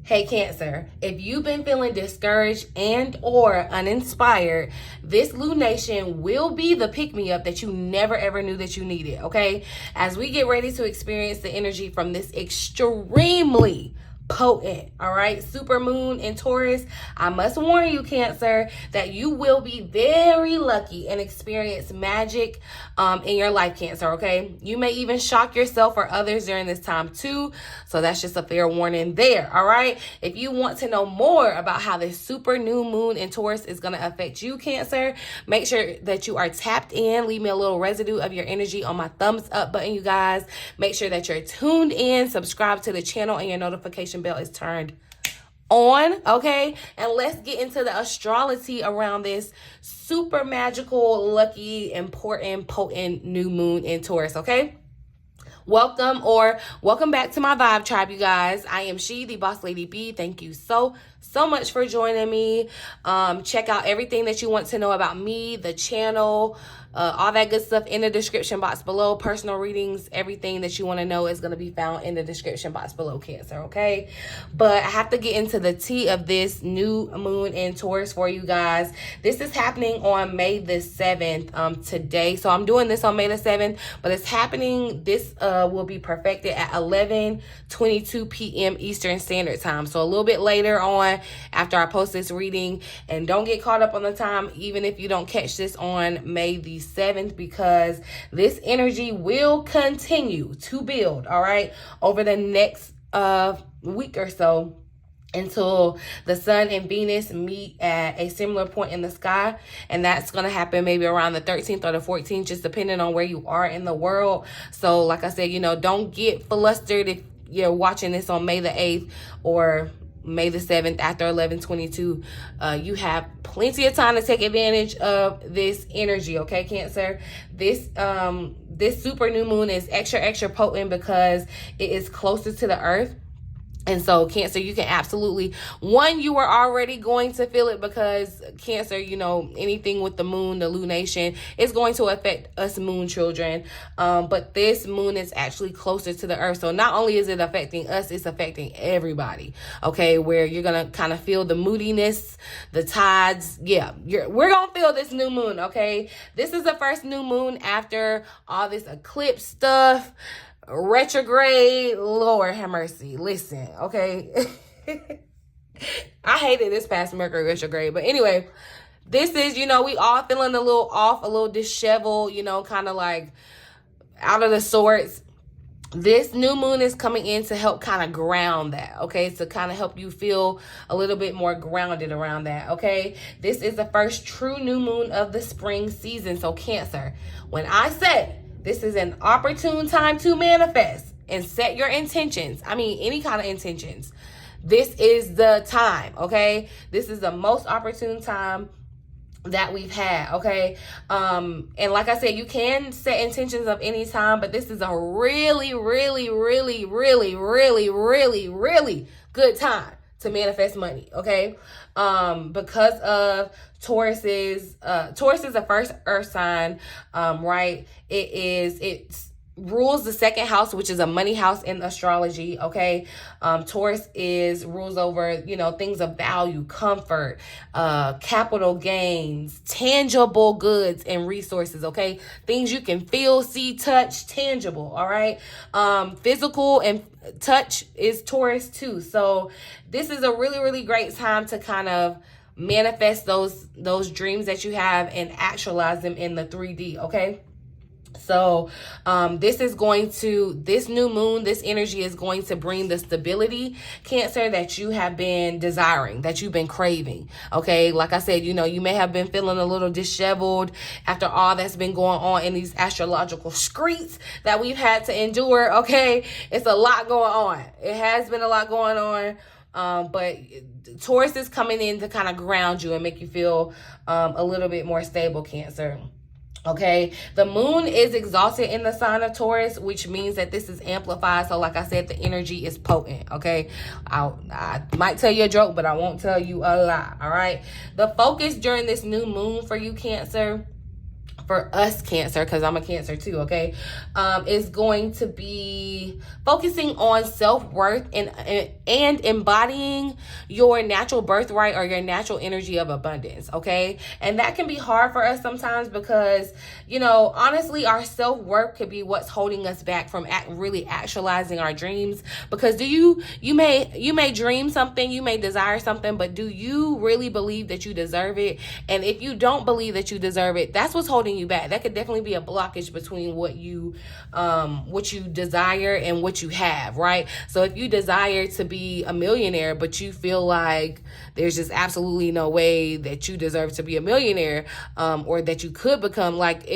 Hey Cancer, if you've been feeling discouraged and or uninspired, this lunation will be the pick-me-up that you never ever knew that you needed, okay? As we get ready to experience the energy from this extremely potent, all right, super moon in Taurus, I must warn you, Cancer, that you will be very lucky and experience magic in your life, Cancer, okay? You may even shock yourself or others during this time too, so that's just a fair warning there, all right? If you want to know more about how this super new moon in Taurus is going to affect you, Cancer, make sure that you are tapped in. Leave me a little residue of your energy on my thumbs up button, you guys. Make sure that you're tuned in, subscribe to the channel, and your notification bell is turned on, okay? And let's get into the astrology around this super magical, lucky, important, potent new moon in Taurus, okay? Welcome back to my vibe tribe, you guys. I am she, the boss lady B. Thank you so much for joining me. Check out everything that you want to know about me, the channel, all that good stuff in the description box below. Personal readings, everything that you want to know is going to be found in the description box below, Cancer, okay? But I have to get into the tea of this new moon in Taurus for you guys. This is happening on May the 7th today. So I'm doing this on May the 7th, but it's happening, this will be perfected at 11:22 p.m. Eastern Standard Time. So a little bit later on after I post this reading. And don't get caught up on the time, even if you don't catch this on May the 7th, because this energy will continue to build, all right, over the next week or so, until the sun and Venus meet at a similar point in the sky. And that's going to happen maybe around the 13th or the 14th, just depending on where you are in the world. So like I said, you know, don't get flustered if you're watching this on May the 8th or May the 7th after 11:22. You have plenty of time to take advantage of this energy, okay, Cancer? This super new moon is extra potent because it is closer to the earth. And so, Cancer, you can absolutely, you are already going to feel it because, Cancer, you know, anything with the moon, the lunation, is going to affect us moon children. But this moon is actually closer to the earth. So not only is it affecting us, it's affecting everybody, okay, where you're going to kind of feel the moodiness, the tides. Yeah, we're going to feel this new moon, okay? This is the first new moon after all this eclipse stuff. Retrograde, Lord have mercy. Listen, okay. I hated this past Mercury retrograde, but anyway, this is, you know, we all feeling a little off, a little disheveled, you know, kind of like out of the sorts. This new moon is coming in to help kind of ground that, okay? To kind of help you feel a little bit more grounded around that, okay? This is the first true new moon of the spring season. So Cancer, when I say this is an opportune time to manifest and set your intentions, I mean, any kind of intentions, this is the time, okay? This is the most opportune time that we've had, okay? And like I said, you can set intentions of any time, but this is a really good time to manifest money, okay? Because of Taurus is the first earth sign, right? It rules the second house, which is a money house in astrology, okay? Taurus rules over, you know, things of value, comfort, capital gains, tangible goods and resources, okay? Things you can feel, see, touch, tangible, all right? Physical and touch is Taurus too. So this is a really great time to kind of manifest those dreams that you have and actualize them in the 3D, okay? So this new moon, this energy is going to bring the stability, Cancer, that you have been desiring, that you've been craving, okay? Like I said, you know, you may have been feeling a little disheveled after all that's been going on in these astrological streets that we've had to endure, okay? It's a lot going on. It has been a lot going on, but Taurus is coming in to kind of ground you and make you feel a little bit more stable, Cancer. Okay, the moon is exalted in the sign of Taurus, which means that this is amplified. So like I said, the energy is potent. Okay, I might tell you a joke, but I won't tell you a lie. All right, the focus during this new moon for you, Cancer, for us Cancer, because I'm a Cancer too, okay, is going to be focusing on self-worth and embodying your natural birthright or your natural energy of abundance, okay? And that can be hard for us sometimes because, you know, honestly, our self-worth could be what's holding us back from really actualizing our dreams. Because you may dream something, you may desire something, but do you really believe that you deserve it? And if you don't believe that you deserve it, that's what's holding you back. That could definitely be a blockage between what you desire and what you have, right? So if you desire to be a millionaire, but you feel like there's just absolutely no way that you deserve to be a millionaire, or that you could become, like,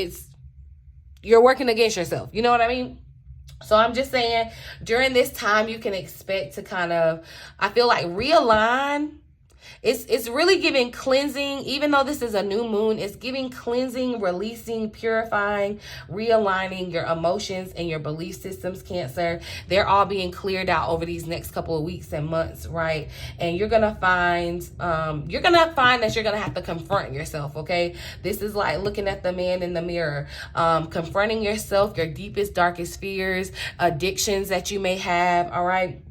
you're working against yourself. You know what I mean? So I'm just saying, during this time, you can expect to kind of, I feel like, realign. It's really giving cleansing. Even though this is a new moon, it's giving cleansing, releasing, purifying, realigning your emotions and your belief systems, Cancer. They're all being cleared out over these next couple of weeks and months, right? And you're gonna find that you're gonna have to confront yourself, okay? This is like looking at the man in the mirror, confronting yourself, your deepest, darkest fears, addictions that you may have, all right?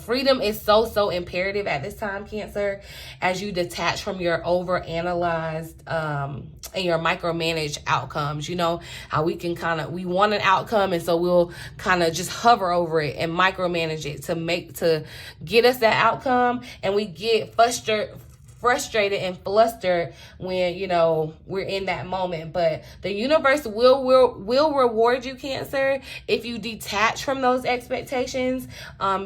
Freedom is so imperative at this time, Cancer, as you detach from your overanalyzed and your micromanaged outcomes. You know how we can we want an outcome, and so we'll kind of just hover over it and micromanage it to get us that outcome, and we get frustrated and flustered when, you know, we're in that moment. But the universe will reward you, Cancer. If you detach from those expectations,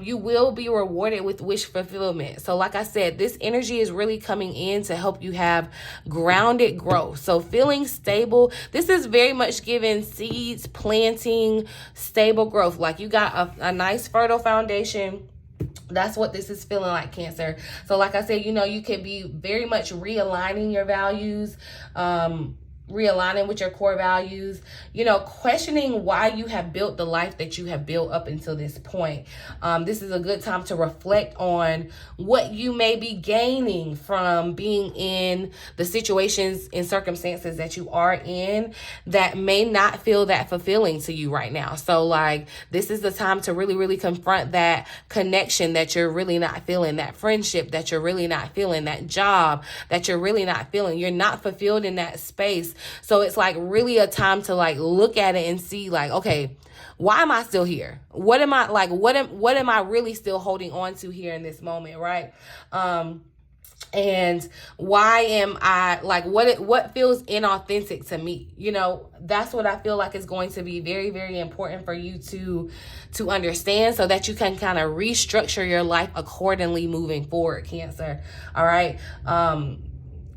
you will be rewarded with wish fulfillment. So like I said, this energy is really coming in to help you have grounded growth. So feeling stable. This is very much giving seeds, planting, stable growth. Like you got a nice fertile foundation. That's what this is feeling like, Cancer. So like I said, you know, you could be very much realigning your values, realigning with your core values, you know, questioning why you have built the life that you have built up until this point. This is a good time to reflect on what you may be gaining from being in the situations and circumstances that you are in that may not feel that fulfilling to you right now. So like, this is the time to really confront that connection that you're really not feeling, that friendship that you're really not feeling, that job that you're really not feeling. You're not fulfilled in that space. So it's like really a time to like look at it and see like, okay, why am I still here? What am I like, what am I really still holding on to here in this moment, right? And why am I like, what feels inauthentic to me? You know, that's what I feel like is going to be very important for you to understand, so that you can kind of restructure your life accordingly moving forward, Cancer. All right.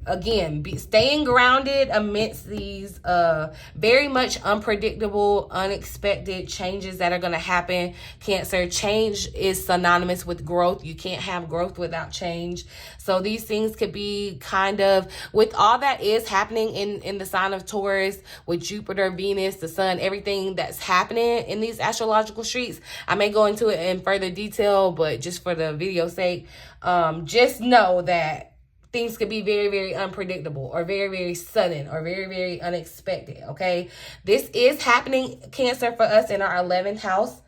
Again, staying grounded amidst these very much unpredictable, unexpected changes that are going to happen, Cancer. Change is synonymous with growth. You can't have growth without change. So these things could be kind of, with all that is happening in the sign of Taurus, with Jupiter, Venus, the sun, everything that's happening in these astrological streets. I may go into it in further detail, but just for the video's sake, just know that things could be very unpredictable, or very sudden, or very unexpected, okay? This is happening, Cancer, for us in our 11th house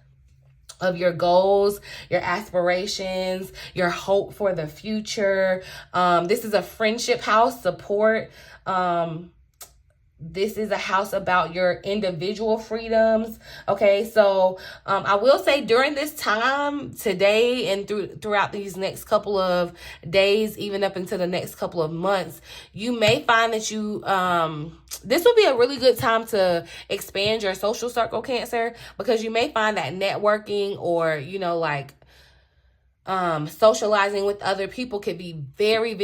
of your goals, your aspirations, your hope for the future. This is a friendship house, support. This is a house about your individual freedoms. Okay, so I will say during this time, today and throughout these next couple of days, even up into the next couple of months, you may find that you this will be a really good time to expand your social circle, Cancer, because you may find that networking, or, you know, like socializing with other people could be very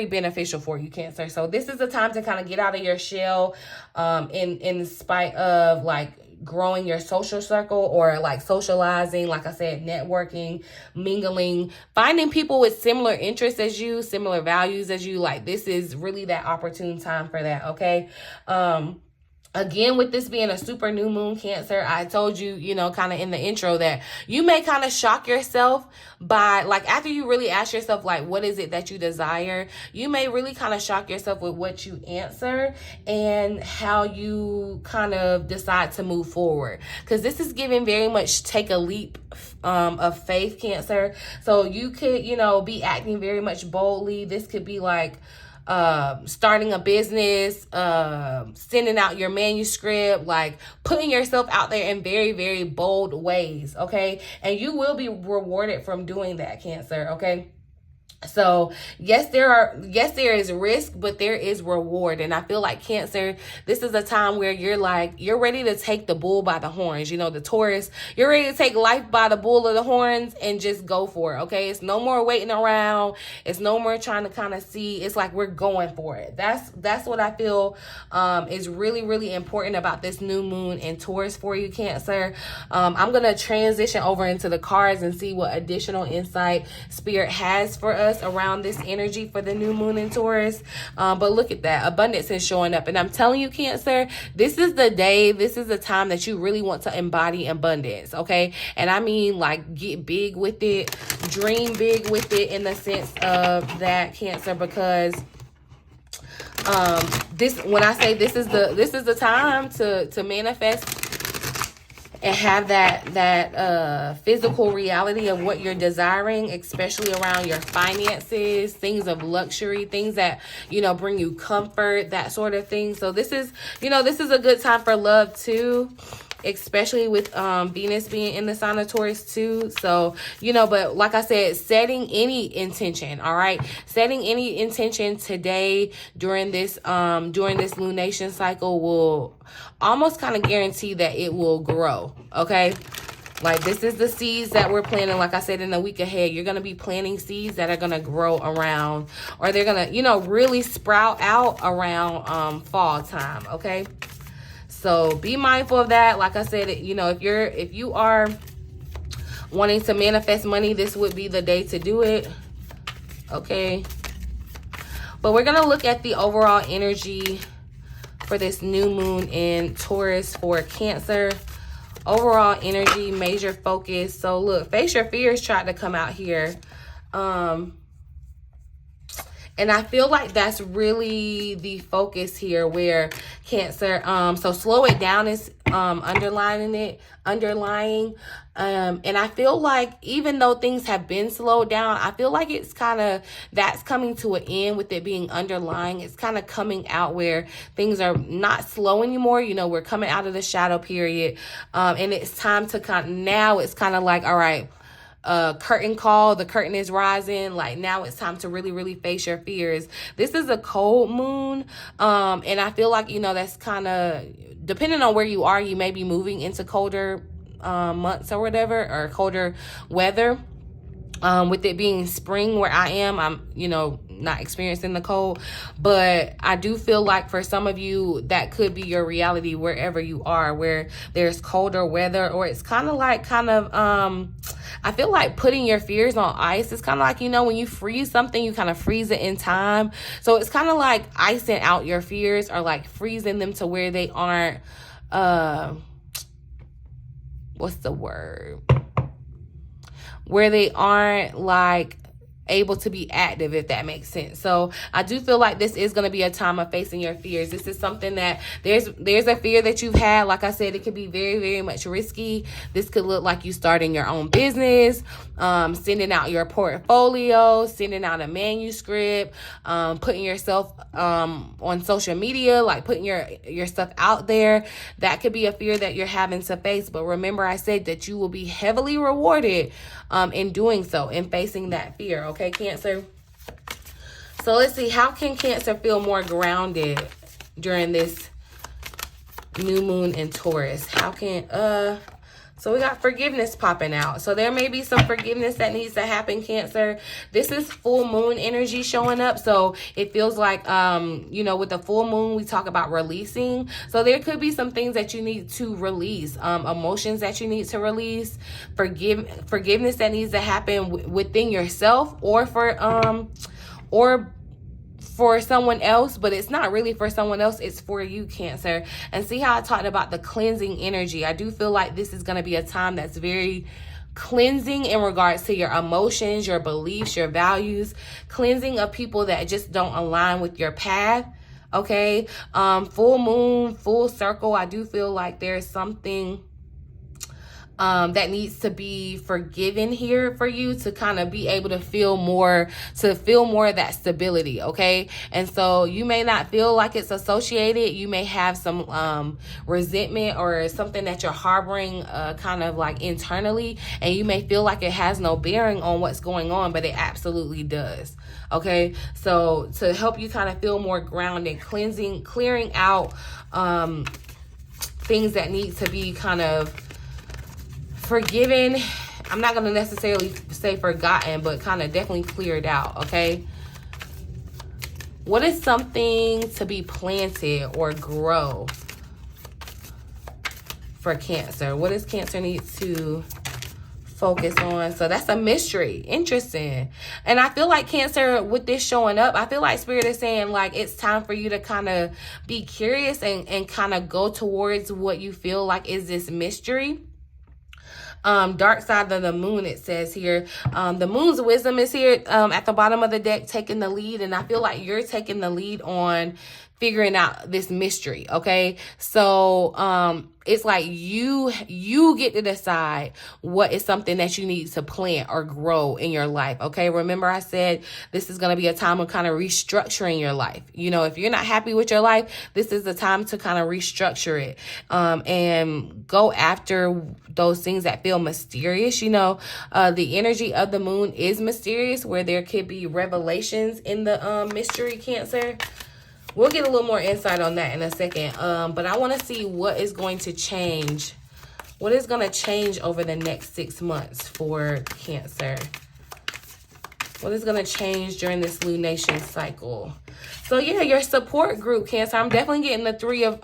beneficial for you, Cancer. So this is a time to kind of get out of your shell, in spite of like growing your social circle, or like socializing, like I said, networking, mingling, finding people with similar interests as you, similar values as you. Like, this is really that opportune time for that, okay? Again, with this being a super new moon, Cancer, I told you, you know, kind of in the intro that you may kind of shock yourself by, like, after you really ask yourself, like, what is it that you desire? You may really kind of shock yourself with what you answer and how you kind of decide to move forward. Because this is giving very much take a leap of faith, Cancer. So you could, you know, be acting very much boldly. This could be like, starting a business, sending out your manuscript, like putting yourself out there in very, very bold ways, okay? And you will be rewarded from doing that, Cancer, okay? So yes, there is risk, but there is reward. And I feel like, Cancer, this is a time where you're ready to take the bull by the horns. You know, the Taurus, you're ready to take life by the bull of the horns and just go for it. Okay. It's no more waiting around. It's no more trying to kind of see. It's like we're going for it. That's what I feel is really, really important about this new moon in Taurus for you, Cancer. I'm going to transition over into the cards and see what additional insight Spirit has for us around this energy for the new moon in Taurus. But look at that. Abundance is showing up. And I'm telling you, Cancer, this is the day, this is the time that you really want to embody abundance, okay? And I mean, like, get big with it, dream big with it in the sense of that, Cancer, because when I say this is the time to manifest and have that physical reality of what you're desiring, especially around your finances, things of luxury, things that, you know, bring you comfort, that sort of thing. So this is, you know, this is a good time for love too, especially with Venus being in the sign of Taurus too. So, you know, but like I said, setting any intention, all right? Setting any intention today during this lunation cycle will almost kind of guarantee that it will grow, okay? Like, this is the seeds that we're planting. Like I said, in the week ahead, you're going to be planting seeds that are going to grow around, or they're going to, you know, really sprout out around fall time, okay? So be mindful of that. Like I said, you know, if you are wanting to manifest money, this would be the day to do it. Okay. But we're going to look at the overall energy for this new moon in Taurus for Cancer. Overall energy, major focus. So look, face your fears tried to come out here. And I feel like that's really the focus here where Cancer, so slow it down is underlying. And I feel like even though things have been slowed down, I feel like it's kind of, that's coming to an end with it being underlying. It's kind of coming out where things are not slow anymore. You know, we're coming out of the shadow period. And it's time to now it's kind of like, all right, curtain call, the curtain is rising. Like, now it's time to really, really face your fears. This is a cold moon. And I feel like, you know, that's kind of, depending on where you are, you may be moving into colder months or whatever, or colder weather. With it being spring where I am, I'm, you know, not experiencing the cold, but I do feel like for some of you that could be your reality wherever you are, where there's colder weather, or it's kind of I feel like putting your fears on ice. It's kind of like, you know, when you freeze something, you kind of freeze it in time. So it's kind of like icing out your fears, or like freezing them to where they aren't, what's the word? Where they aren't like able to be active, if that makes sense. So I do feel like this is going to be a time of facing your fears. This is something that there's a fear that you've had. Like I said, it could be very, very much risky. This could look like you starting your own business, sending out your portfolio, sending out a manuscript, putting yourself on social media, like putting your stuff out there. That could be a fear that you're having to face. But remember, I said that you will be heavily rewarded in doing so, in facing that fear. Okay, Cancer. So let's see, how can Cancer feel more grounded during this new moon in Taurus? How can so we got forgiveness popping out. So there may be some forgiveness that needs to happen, Cancer. This is full moon energy showing up. So it feels like, you know, with the full moon, we talk about releasing. So there could be some things that you need to release, emotions that you need to release, forgiveness that needs to happen within yourself, or for someone else, but it's not really for someone else. It's for you, Cancer. And see how I talked about the cleansing energy. I do feel like this is going to be a time that's very cleansing in regards to your emotions, your beliefs, your values, cleansing of people that just don't align with your path. Okay. Full moon, full circle. I do feel like there's something that needs to be forgiven here for you to kind of be able to feel more of that stability. Okay. And so you may not feel like it's associated. You may have some resentment or something that you're harboring kind of like internally, and you may feel like it has no bearing on what's going on, but it absolutely does. Okay. So to help you kind of feel more grounded, clearing out things that need to be kind of forgiven. I'm not going to necessarily say forgotten, but kind of definitely cleared out. Okay. What is something to be planted or grow for Cancer? What does Cancer need to focus on? So that's a mystery. Interesting. And I feel like Cancer, with this showing up, I feel like Spirit is saying like it's time for you to kind of be curious and kind of go towards what you feel like is this mystery. Dark side of the moon, it says here. The moon's wisdom is here at the bottom of the deck, taking the lead. And I feel like you're taking the lead on figuring out this mystery. Okay. So it's like you get to decide what is something that you need to plant or grow in your life. Okay. Remember I said this is going to be a time of kind of restructuring your life. You know, if you're not happy with your life, this is the time to kind of restructure it and go after those things that feel mysterious. You know, the energy of the moon is mysterious, where there could be revelations in the mystery, Cancer. We'll get a little more insight on that in a second. But I want to see what is going to change. What is going to change over the next 6 months for Cancer? What is going to change during this lunation cycle? So yeah, your support group, Cancer. I'm definitely getting the Three of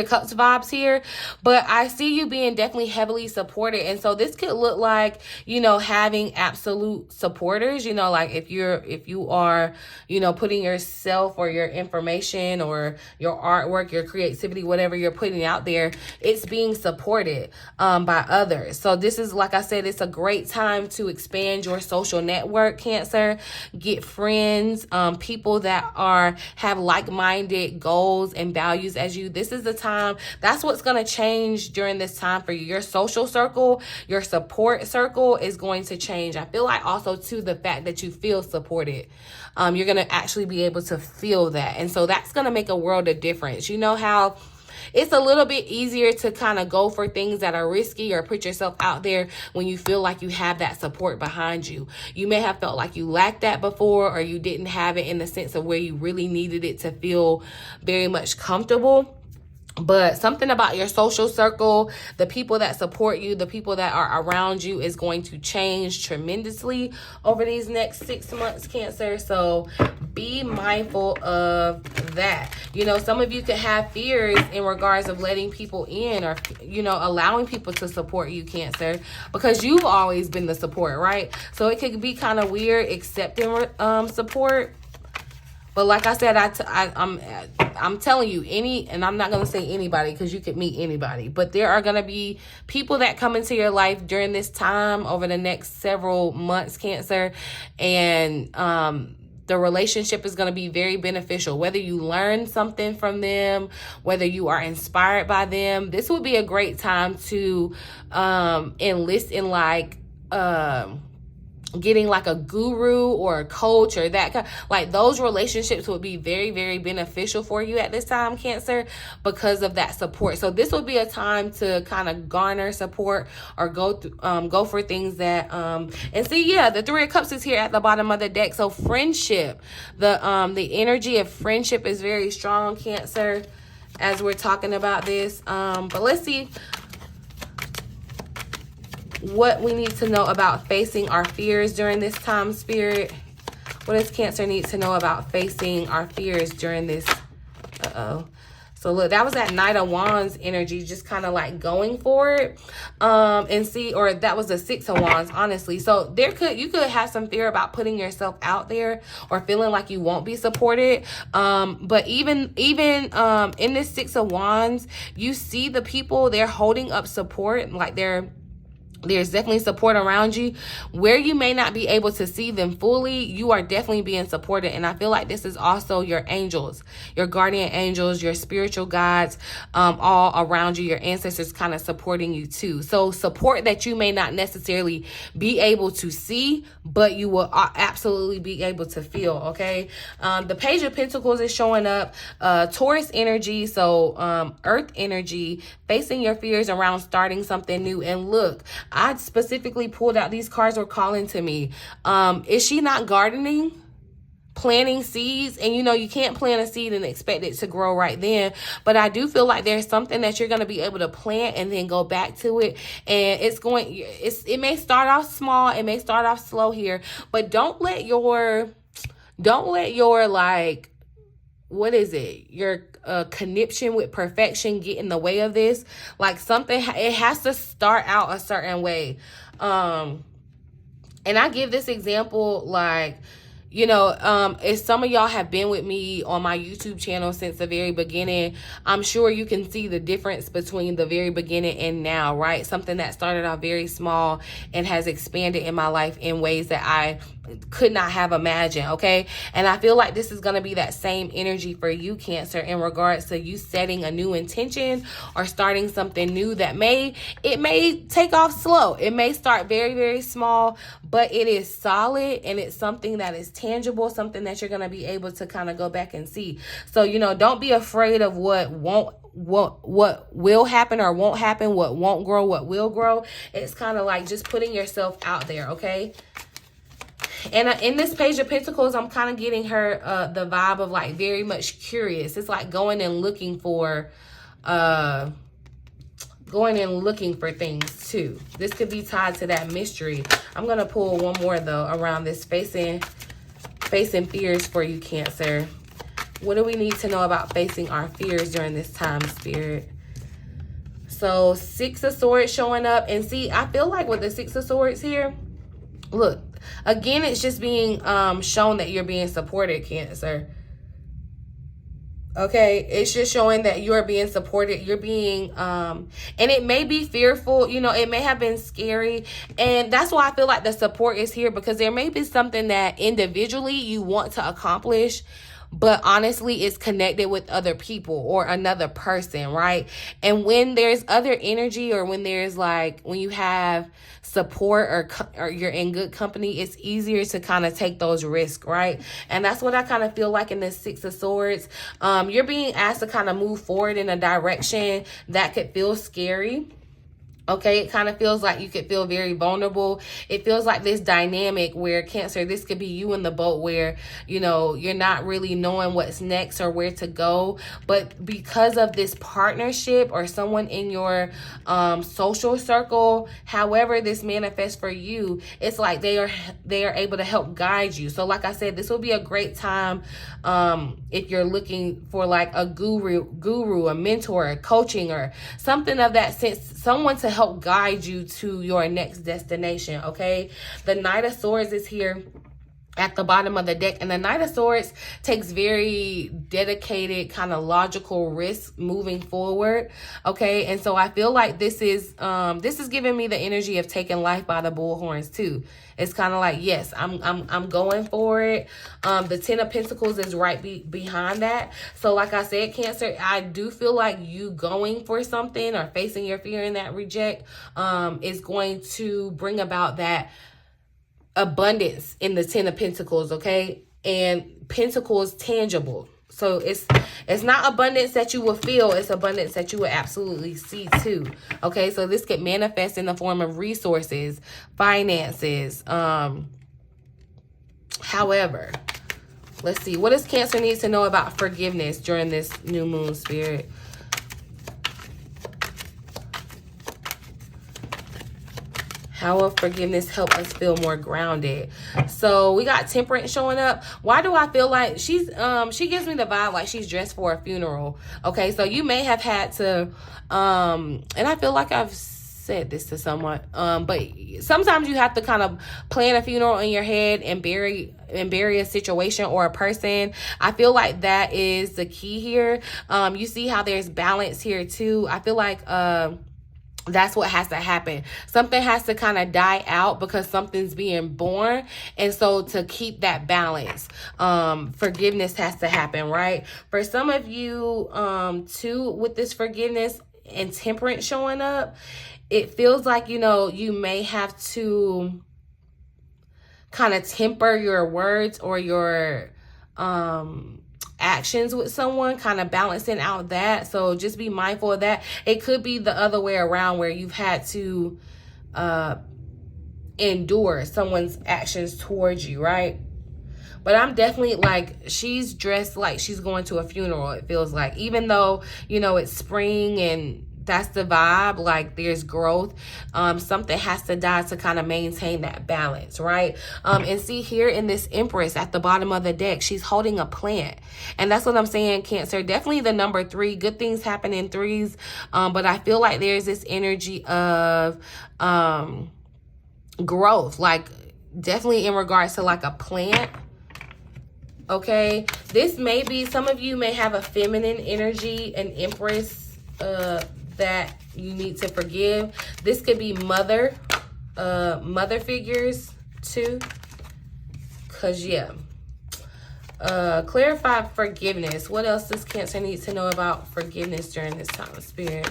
Cups vibes here, but I see you being definitely heavily supported. And so this could look like, you know, having absolute supporters, you know, like if you are, you know, putting yourself or your information or your artwork, your creativity, whatever you're putting out there, it's being supported by others. So this is, like I said, it's a great time to expand your social network, Cancer. Get friends, people that have like-minded goals and values as you. This is the time. That's what's going to change during this time for you. Your social circle, your support circle is going to change. I feel like also too, the fact that you feel supported, you're going to actually be able to feel that. And so that's going to make a world of difference. You know how it's a little bit easier to kind of go for things that are risky or put yourself out there when you feel like you have that support behind you. You may have felt like you lacked that before, or you didn't have it in the sense of where you really needed it to feel very much comfortable. But something about your social circle, the people that support you, the people that are around you is going to change tremendously over these next 6 months, Cancer. So be mindful of that. You know, some of you could have fears in regards of letting people in or, you know, allowing people to support you, Cancer, because you've always been the support, right? So it could be kind of weird accepting support. But like I said, I'm telling you, and I'm not going to say anybody because you could meet anybody, but there are going to be people that come into your life during this time over the next several months, Cancer, and the relationship is going to be very beneficial. Whether you learn something from them, whether you are inspired by them, this would be a great time to enlist in getting like a guru or a coach or that kind, like those relationships would be very, very beneficial for you at this time, Cancer, because of that support. So this would be a time to kind of garner support or go for things that and see, yeah, the Three of Cups is here at the bottom of the deck. So friendship, the energy of friendship is very strong, Cancer, as we're talking about this. But let's see what we need to know about facing our fears during this time, Spirit. What does Cancer need to know about facing our fears during this? So So look, that was that Knight of Wands energy, just kind of like going for it. And see, or that was the Six of Wands, honestly. So you could have some fear about putting yourself out there or feeling like you won't be supported. But even in this Six of Wands, you see the people, they're holding up support, like there's definitely support around you. Where you may not be able to see them fully, you are definitely being supported. And I feel like this is also your angels, your guardian angels, your spiritual guides, all around you, your ancestors kind of supporting you too. So support that you may not necessarily be able to see, but you will absolutely be able to feel, okay? The Page of Pentacles is showing up, Taurus energy, so earth energy, facing your fears around starting something new. And look, I specifically pulled out, these cards were calling to me. Is she not gardening? Planting seeds? And you know, you can't plant a seed and expect it to grow right then. But I do feel like there's something that you're going to be able to plant and then go back to it. And it may start off small. It may start off slow here. But don't let your like, what is it? Your conniption with perfection get in the way of this. Like something, it has to start out a certain way. And I give this example, like, you know, if some of y'all have been with me on my YouTube channel since the very beginning, I'm sure you can see the difference between the very beginning and now, right? Something that started off very small and has expanded in my life in ways that I could not have imagined, okay? And I feel like this is going to be that same energy for you, Cancer, in regards to you setting a new intention or starting something new that may take off slow. It may start very, very small, but it is solid and it's something that is tangible, something that you're going to be able to kind of go back and see. So, you know, don't be afraid of what will happen or won't happen, what won't grow, what will grow. It's kind of like just putting yourself out there, okay? And in this Page of Pentacles, I'm kind of getting her the vibe of like very much curious. It's like going and looking for things too. This could be tied to that mystery. I'm going to pull one more though around this facing fears for you, Cancer. What do we need to know about facing our fears during this time, Spirit? So Six of Swords showing up. And see, I feel like with the Six of Swords here, look, again, it's just being shown that you're being supported, Cancer. Okay, it's just showing that you're being supported. You're being, and it may be fearful, you know, it may have been scary. And that's why I feel like the support is here, because there may be something that individually you want to accomplish, but honestly, it's connected with other people or another person, right? And when there's other energy, or when there's like, when you have support or you're in good company, it's easier to kind of take those risks, right? And that's what I kind of feel like in this Six of Swords. You're being asked to kind of move forward in a direction that could feel scary. Okay, it kind of feels like you could feel very vulnerable. It feels like this dynamic where, Cancer, this could be you in the boat where, you know, you're not really knowing what's next or where to go. But because of this partnership or someone in your social circle, however this manifests for you, it's like they are able to help guide you. So like I said, this will be a great time if you're looking for like a guru, a mentor, a coaching, or something of that sense, someone to help guide you to your next destination, okay? The Knight of Swords is here at the bottom of the deck, and the Knight of Swords takes very dedicated, kind of logical risks moving forward, okay? And so I feel like this is giving me the energy of taking life by the bullhorns too. It's kind of like, yes, I'm going for it. The Ten of Pentacles is right behind that. So like I said, Cancer, I do feel like you going for something or facing your fear in that reject is going to bring about that abundance in the Ten of Pentacles, okay? And Pentacles tangible. So it's not abundance that you will feel, it's abundance that you will absolutely see too. Okay, so this could manifest in the form of resources, finances. However, let's see. What does Cancer need to know about forgiveness during this new moon, Spirit? How will forgiveness help us feel more grounded? So we got Temperance showing up. Why do I feel like she's she gives me the vibe like she's dressed for a funeral? Okay, so you may have had to and I feel like I've said this to someone, but sometimes you have to kind of plan a funeral in your head and bury a situation or a person. I feel like that is the key here. You see how there's balance here too. I feel like that's what has to happen. Something has to kind of die out because something's being born. And so to keep that balance, forgiveness has to happen, right? For some of you, too, with this forgiveness and Temperance showing up, it feels like, you know, you may have to kind of temper your words or your actions with someone, kind of balancing out that. So just be mindful of that. It could be the other way around where you've had to endure someone's actions towards you, right? But I'm definitely like, she's dressed like she's going to a funeral, it feels like. Even though, you know, it's spring and that's the vibe, like there's growth. Something has to die to kind of maintain that balance, right? And see here in this Empress at the bottom of the deck, she's holding a plant. And that's what I'm saying, Cancer. Definitely the number 3. Good things happen in 3s. But I feel like there's this energy of growth, like definitely in regards to like a plant. Okay, this may be, some of you may have a feminine energy, an Empress, that you need to forgive. This could be mother figures too, because yeah. Clarify forgiveness. What else does Cancer need to know about forgiveness during this time of Spirit?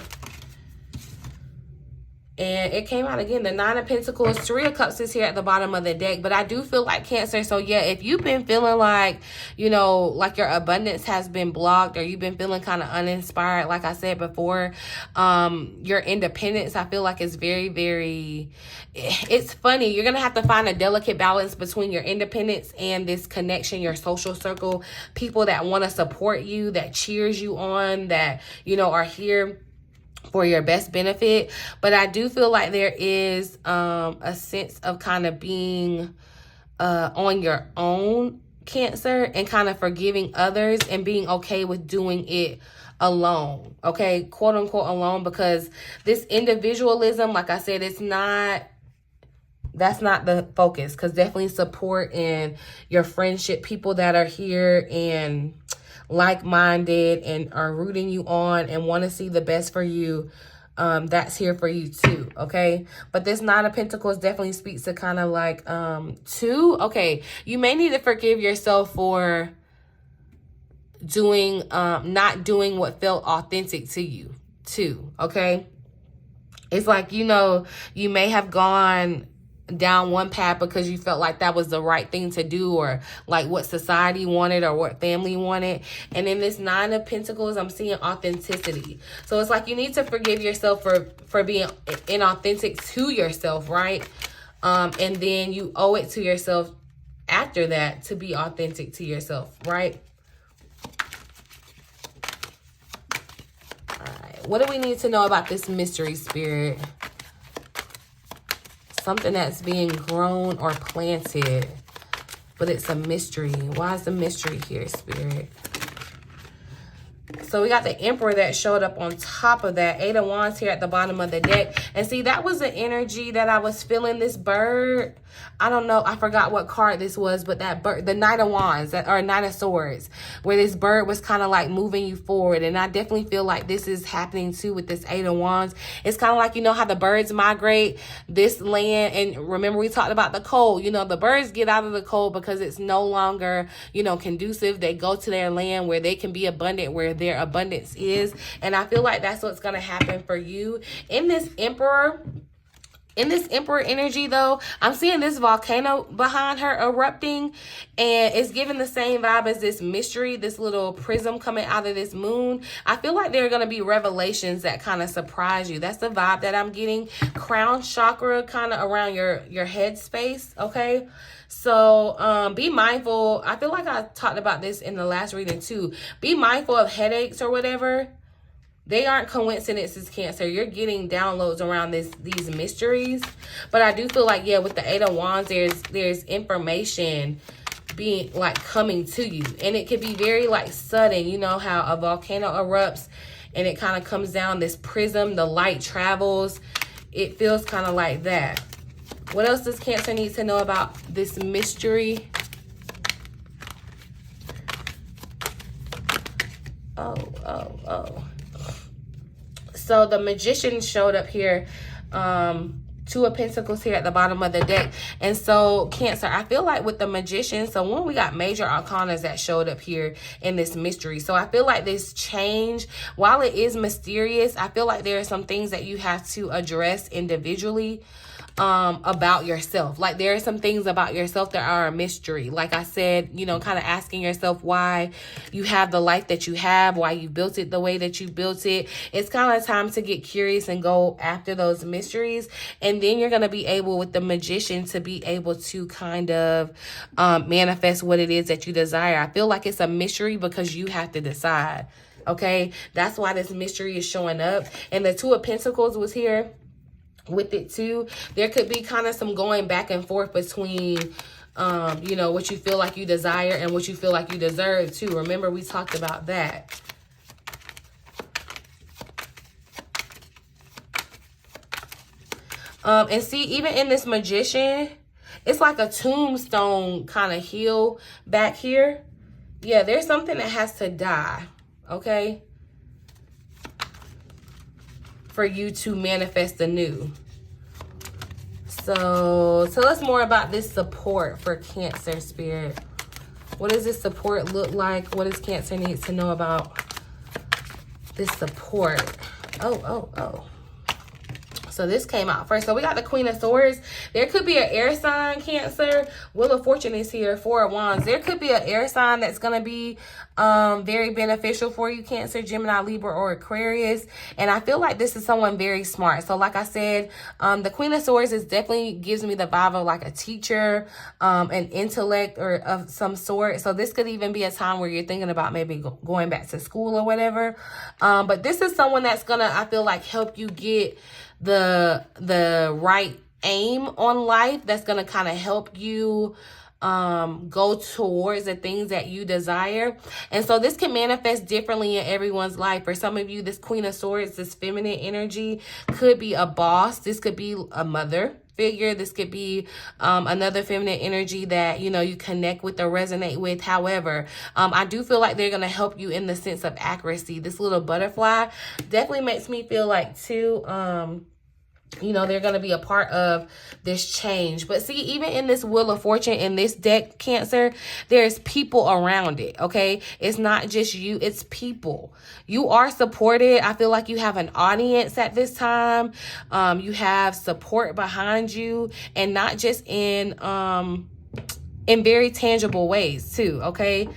And it came out again, the 9 of Pentacles. 3 of Cups is here at the bottom of the deck. But I do feel like, Cancer, so yeah, if you've been feeling like, you know, like your abundance has been blocked, or you've been feeling kind of uninspired, like I said before, your independence, I feel like is very, very, it's funny. You're going to have to find a delicate balance between your independence and this connection, your social circle, people that want to support you, that cheers you on, that, you know, are here for your best benefit. But I do feel like there is a sense of kind of being on your own, Cancer, and kind of forgiving others and being okay with doing it alone, okay, quote unquote alone, because this individualism, like I said, it's not, that's not the focus, because definitely support and your friendship, people that are here and like-minded and are rooting you on and want to see the best for you, that's here for you too, okay? But this 9 of Pentacles definitely speaks to kind of like okay, you may need to forgive yourself for doing not doing what felt authentic to you too, okay? It's like, you know, you may have gone down one path because you felt like that was the right thing to do, or like what society wanted or what family wanted. And in this 9 of Pentacles, I'm seeing authenticity. So it's like you need to forgive yourself for being inauthentic to yourself, right? And then you owe it to yourself after that to be authentic to yourself, right? All right, what do we need to know about this mystery, Spirit? Something that's being grown or planted, but it's a mystery. Why is the mystery here, Spirit? So we got the Emperor that showed up on top of that. 8 of Wands here at the bottom of the deck. And see, that was the energy that I was feeling. This bird, I don't know, I forgot what card this was, but that bird, the Knight of Wands, or Knight of Swords, where this bird was kind of like moving you forward. And I definitely feel like this is happening too with this 8 of Wands. It's kind of like, you know how the birds migrate this land. And remember, we talked about the cold. You know, the birds get out of the cold because it's no longer, you know, conducive. They go to their land where they can be abundant, where their abundance is. And I feel like that's what's going to happen for you. In this Emperor energy, though, I'm seeing this volcano behind her erupting, and it's giving the same vibe as this mystery, this little prism coming out of this moon. I feel like there are going to be revelations that kind of surprise you. That's the vibe that I'm getting. Crown chakra kind of around your head space, okay? So be mindful. I feel like I talked about this in the last reading too. Be mindful of headaches or whatever. They aren't coincidences, Cancer. You're getting downloads around these mysteries. But I do feel like, yeah, with the 8 of Wands, there's information being like coming to you. And it could be very like sudden. You know how a volcano erupts and it kind of comes down this prism, the light travels. It feels kind of like that. What else does Cancer need to know about this mystery? Oh. So the Magician showed up here. 2 of Pentacles here at the bottom of the deck. And so, Cancer, I feel like with the Magician, so when we got major arcanas that showed up here in this mystery. So I feel like this change, while it is mysterious, I feel like there are some things that you have to address individually about yourself. Like there are some things about yourself that are a mystery. Like I said, you know, kind of asking yourself why you have the life that you have, why you built it the way that you built it. It's kind of time to get curious and go after those mysteries. And then you're going to be able, with the Magician, to be able to kind of manifest what it is that you desire. I feel like it's a mystery because you have to decide. Okay, that's why this mystery is showing up. And the 2 of Pentacles was here with it too. There could be kind of some going back and forth between you know, what you feel like you desire and what you feel like you deserve too. Remember, we talked about that. And see, even in this Magician, it's like a tombstone kind of heel back here. Yeah, there's something that has to die, okay, for you to manifest anew. So tell us more about this support for Cancer, Spirit. What does this support look like? What does Cancer need to know about this support? Oh. So this came out first. So we got the Queen of Swords. There could be an air sign, Cancer. Wheel of Fortune is here. 4 of Wands. There could be an air sign that's going to be very beneficial for you, Cancer, Gemini, Libra, or Aquarius. And I feel like this is someone very smart. So like I said, the Queen of Swords definitely gives me the vibe of like a teacher, an intellect or of some sort. So this could even be a time where you're thinking about maybe going back to school or whatever. But this is someone that's going to, I feel like, help you get the right aim on life, that's going to kind of help you go towards the things that you desire. And so this can manifest differently in everyone's life. For some of you, this Queen of Swords, this feminine energy, could be a boss. This could be a mother figure. This could be another feminine energy that, you know, you connect with or resonate with. However, I do feel like they're going to help you in the sense of accuracy. This little butterfly definitely makes me feel like too, you know, they're going to be a part of this change. But see, even in this Wheel of Fortune, in this deck, Cancer, there's people around it, okay? It's not just you, it's people. You are supported. I feel like you have an audience at this time. You have support behind you, and not just in very tangible ways too, okay?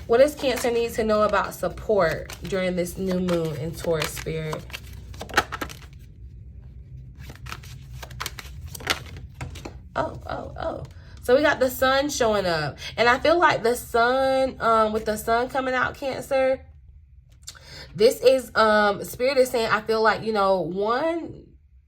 What does Cancer need to know about support during this new moon in Taurus, Spirit? Oh. So we got the Sun showing up. And I feel like the Sun, with the Sun coming out, Cancer, this is, Spirit is saying, I feel like, you know, one,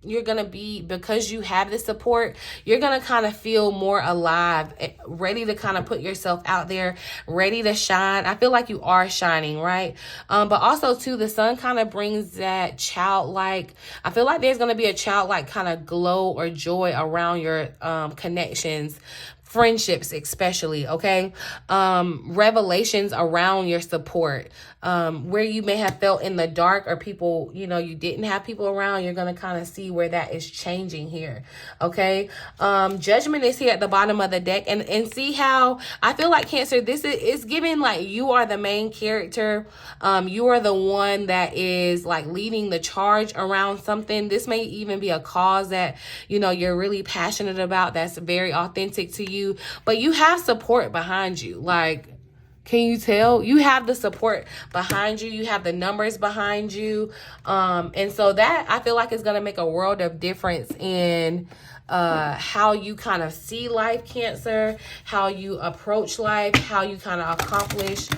you're going to be, because you have this support, you're going to kind of feel more alive, ready to kind of put yourself out there, ready to shine. I feel like you are shining, right? But also too, the Sun kind of brings that childlike, I feel like there's going to be a childlike kind of glow or joy around your connections, friendships especially, okay? Revelations around your support, where you may have felt in the dark, or people, you know, you didn't have people around. You're going to kind of see where that is changing here, okay? Judgment is here at the bottom of the deck, and see how I feel like, Cancer, this is giving like you are the main character. You are the one that is like leading the charge around something. This may even be a cause that, you know, you're really passionate about, that's very authentic to you, but you have support behind you. Like, can you tell? You have the support behind you. You have the numbers behind you. And so that, I feel like, is going to make a world of difference in how you kind of see life, Cancer, how you approach life, how you kind of accomplish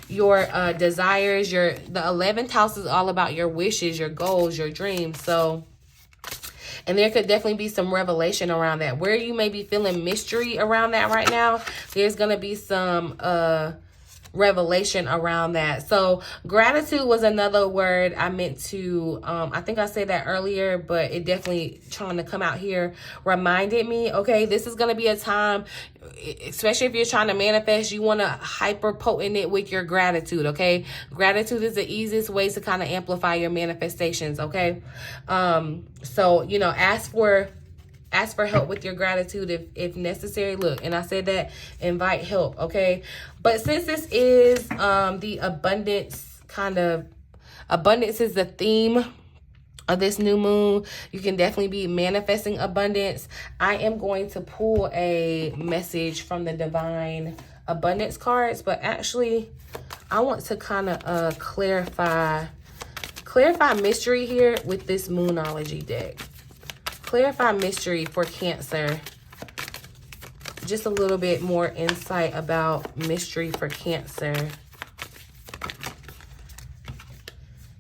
your desires. The 11th house is all about your wishes, your goals, your dreams. So, and there could definitely be some revelation around that. Where you may be feeling mystery around that right now, there's going to be some revelation around that. So gratitude was another word I meant to, I think I said that earlier, but it definitely trying to come out here reminded me, okay, this is going to be a time, especially if you're trying to manifest, you want to hyper potent it with your gratitude, okay? Gratitude is the easiest way to kind of amplify your manifestations, okay? So, you know, ask for help with your gratitude if necessary. Look, and I said that, invite help, okay? But since this is the abundance abundance is the theme of this new moon, you can definitely be manifesting abundance. I am going to pull a message from the divine abundance cards, but actually I want to kind of clarify mystery here with this Moonology deck. Clarify mystery for Cancer. Just a little bit more insight about mystery for Cancer.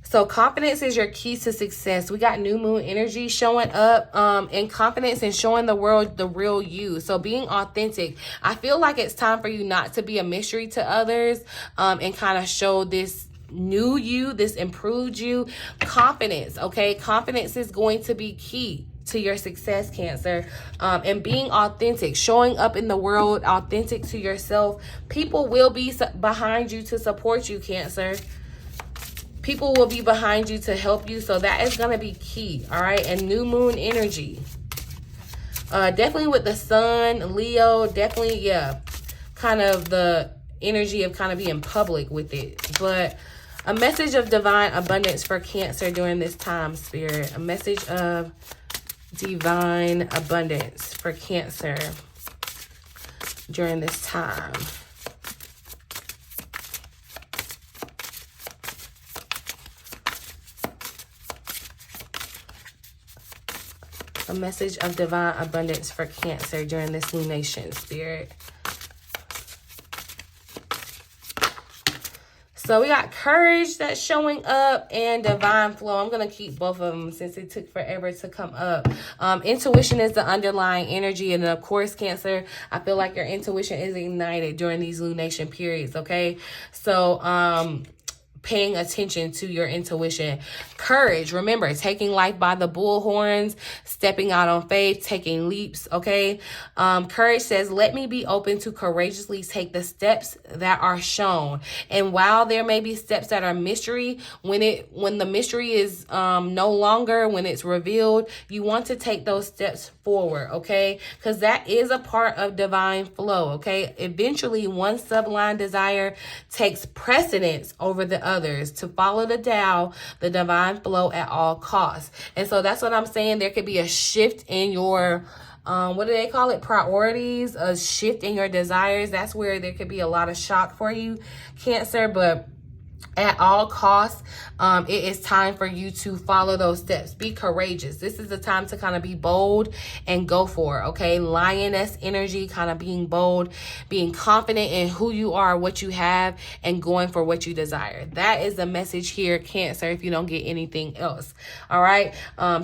So confidence is your key to success. We got new moon energy showing up, and confidence and showing the world the real you. So being authentic. I feel like it's time for you not to be a mystery to others, and kind of show this new you, this improved you. Confidence, okay? Confidence is going to be key to your success, Cancer. And being authentic, showing up in the world, authentic to yourself. People will be behind you to support you, Cancer. People will be behind you to help you. So that is going to be key. All right. And new moon energy. Definitely with the sun, Leo, definitely, yeah. Kind of the energy of kind of being public with it. But a message of divine abundance for Cancer during this time, Spirit. A message of divine abundance for Cancer during this time. A message of divine abundance for Cancer during this lunation, Spirit. So we got courage that's showing up and divine flow. I'm going to keep both of them since it took forever to come up. Intuition is the underlying energy. And of course, Cancer, I feel like your intuition is ignited during these lunation periods, okay? So, paying attention to your intuition. Courage, remember, taking life by the bull horns, stepping out on faith, taking leaps, okay? Courage says, let me be open to courageously take the steps that are shown. And while there may be steps that are mystery, when the mystery is no longer, when it's revealed, you want to take those steps forward, okay? Because that is a part of divine flow, okay? Eventually, one subline desire takes precedence over the others to follow the Tao, the divine flow at all costs. And so that's what I'm saying. There could be a shift in your what do they call it? Priorities, a shift in your desires. That's where there could be a lot of shock for you, Cancer, but at all costs, it is time for you to follow those steps. Be courageous. This is the time to kind of be bold and go for it, okay? Lioness energy, kind of being bold, being confident in who you are, what you have, and going for what you desire. That is the message here, Cancer, if you don't get anything else, all right?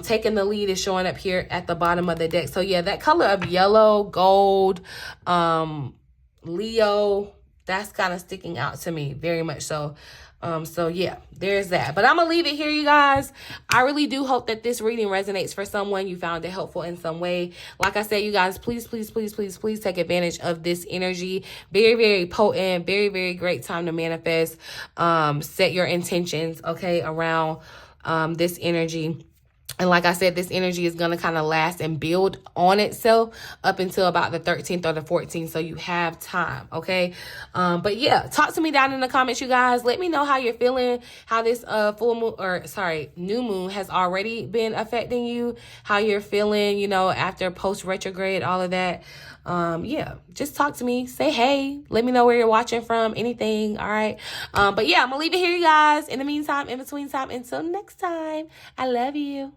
Taking the lead is showing up here at the bottom of the deck. So, yeah, that color of yellow, gold, Leo, that's kind of sticking out to me very much so. So yeah, there's that. But I'm gonna leave it here, you guys. I really do hope that this reading resonates for someone. You found it helpful in some way. Like I said, you guys, please take advantage of this energy. Very, very potent, very, very great time to manifest. Set your intentions, okay, around this energy. And like I said, this energy is going to kind of last and build on itself up until about the 13th or the 14th. So you have time, okay? But yeah, talk to me down in the comments, you guys. Let me know how you're feeling, how this new moon has already been affecting you, how you're feeling, you know, after post retrograde, all of that. Yeah, just talk to me, say hey, let me know where you're watching from, anything, all right? But yeah, I'm gonna leave it here, you guys. In the meantime, in between time, until next time, I love you.